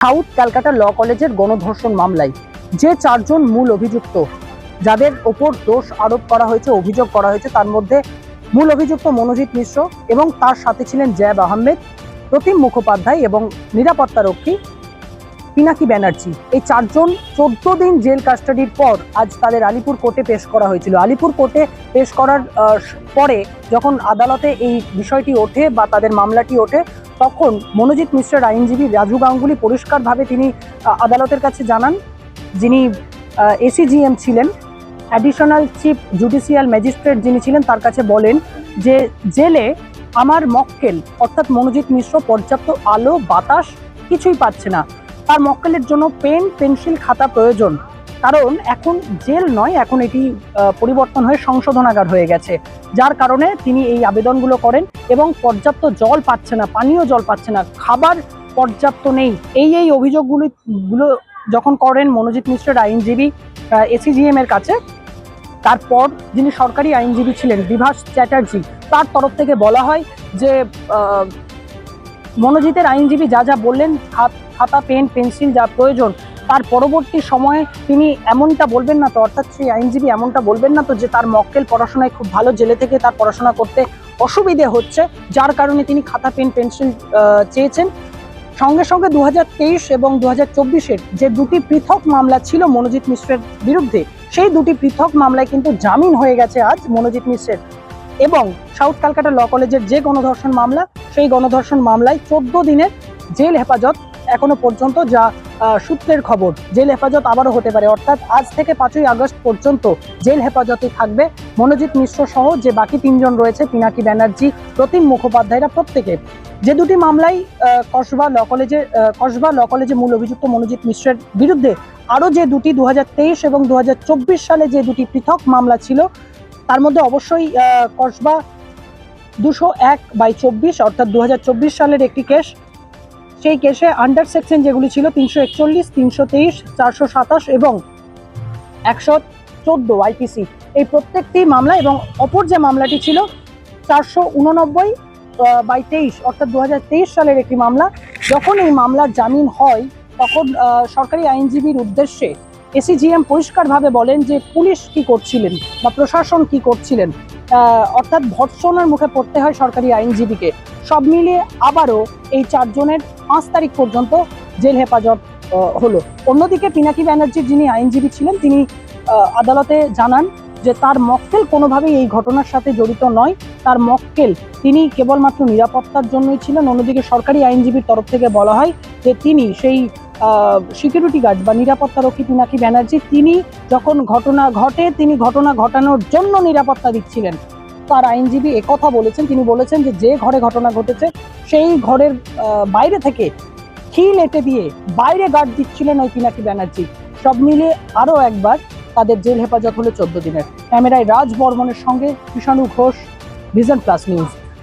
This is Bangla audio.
সাউথ ক্যালকাটা ল কলেজের গণধর্ষণ মামলায় যে চারজন মূল অভিযুক্ত যাদের ওপর দোষ আরোপ করা হয়েছে, অভিযোগ করা হয়েছে, তার মধ্যে মূল অভিযুক্ত মনোজিৎ মিশ্র এবং তার সাথে ছিলেন জেব আহমেদ, প্রতিম মুখোপাধ্যায় এবং নিরাপত্তারক্ষী পিনাকি ব্যানার্জি। এই চারজন 14 দিন জেল কাস্টাডির পর আজ তাদের আলিপুর কোর্টে পেশ করা হয়েছিল। আলিপুর কোর্টে পেশ করার পরে যখন আদালতে এই বিষয়টি ওঠে বা তাদের মামলাটি ওঠে, তখন মনোজিৎ মিশ্রের আইনজীবী রাজু গাঙ্গুলি পরিষ্কারভাবে তিনি আদালতের কাছে জানান, যিনি এসিজিএম ছিলেন, অ্যাডিশনাল চিফ জুডিশিয়াল ম্যাজিস্ট্রেট যিনি ছিলেন, তার কাছে বলেন যে জেলে আমার মক্কেল অর্থাৎ মনোজিৎ মিশ্র পর্যাপ্ত আলো বাতাস কিছুই পাচ্ছে না। তার মক্কেলের জন্য পেন পেন্সিল খাতা প্রয়োজন, কারণ এখন জেল নয়, এখন এটি পরিবর্তন হয়ে সংশোধনাগার হয়ে গেছে, যার কারণে তিনি এই আবেদনগুলো করেন। এবং পর্যাপ্ত জল পাচ্ছে না, পানীয় জল পাচ্ছে না, খাবার পর্যাপ্ত নেই। এই অভিযোগগুলো যখন করেন মনোজিৎ মিশ্রের আইনজীবী এসিজিএম এর কাছে, তারপর যিনি সরকারি আইনজীবী ছিলেন বিভাস চ্যাটার্জি, তার তরফ থেকে বলা হয় যে মনোজিতের আইনজীবী যা যা বললেন, খাতা পেন পেন্সিল যা প্রয়োজন, তার পরবর্তী সময়ে তিনি এমনটা বলবেন না তো, অর্থাৎ সেই আইনজীবী এমনটা বলবেন না তো যে তার মক্কেল পড়াশোনায় খুব ভালো, জেলে থেকে তার পড়াশোনা করতে অসুবিধে হচ্ছে, যার কারণে তিনি খাতা পেন পেন্সিল চেয়েছেন। সঙ্গে সঙ্গে 2023 এবং 2024-এর যে দুটি পৃথক মামলা ছিল মনোজিৎ মিশ্রের বিরুদ্ধে, সেই দুটি পৃথক মামলায় কিন্তু জামিন হয়ে গেছে আজ মনোজিৎ মিশ্রের। এবং সাউথ ক্যালকাটা ল কলেজের যে গণধর্ষণ মামলা, সেই গণধর্ষণ মামলায় 14 দিনের জেল হেফাজত এখনো পর্যন্ত, যা সূত্রের খবর, জেল হেফাজত আবারও হতে পারে। অর্থাৎ আজ থেকে 5ই আগস্ট পর্যন্ত জেল হেফাজতে থাকবে মনোজিৎ মিশ্র সহ যে বাকি 3 জন রয়েছে, পিনাকি ব্যানার্জি, প্রতিম মুখোপাধ্যায়রা প্রত্যেকে। যে দুটি মামলায় কসবা ল কলেজে মূল অভিযুক্ত মনোজিৎ মিশ্রের বিরুদ্ধে আরও যে দুটি 2023 এবং 2024 সালে যে দুটি পৃথক মামলা ছিল, তার মধ্যে অবশ্যই কসবা 201/24 অর্থাৎ 2024 সালের একটি কেস, সেই কেসে আন্ডার সেকশন যেগুলি ছিল 341, 323, 427 এবং 114 আইপিসি, এই প্রত্যেকটি মামলা। এবং অপর যে মামলাটি ছিল 489/23 অর্থাৎ 2023 সালের একটি মামলা। যখন এই মামলার জামিন হয়, তখন সরকারি আইনজীবীর উদ্দেশ্যে এসিজিএম পরিষ্কারভাবে বলেন যে পুলিশ কি করছিলেন বা প্রশাসন কি করছিলেন, অর্থাৎ ভর্ৎসনার মুখে পড়তে হয় সরকারি আইনজীবীকে। সব মিলিয়ে আবারও এই 4 জনের 5 তারিখ পর্যন্ত জেল হেফাজত হলো। অন্যদিকে পিনাকি ব্যানার্জির যিনি আইনজীবী ছিলেন, তিনি আদালতে জানান যে তার মক্কেল কোনোভাবেই এই ঘটনার সাথে জড়িত নয়, তার মক্কেল তিনি কেবলমাত্র নিরাপত্তার জন্যই ছিলেন। অন্যদিকে সরকারি আইনজীবীর তরফ থেকে বলা হয় যে তিনি সেই সিকিউরিটি গার্ড বা নিরাপত্তারক্ষী পিনাকি ব্যানার্জি, তিনি যখন ঘটনা ঘটে, তিনি ঘটনা ঘটানোর জন্য নিরাপত্তা দিচ্ছিলেন। তার আইনজীবী একথা বলেছেন, তিনি বলেছেন যে ঘরে ঘটনা ঘটেছে সেই ঘরের বাইরে থেকে খিল এঁটে দিয়ে বাইরে গার্ড দিচ্ছিলেন ওই পিনাকি ব্যানার্জি। সব মিলিয়ে আরও একবার তাদের জেল হেফাজত হলো 14 দিনের। ক্যামেরায় রাজ বর্মনের সঙ্গে Krishanu Ghosh, vision plus news.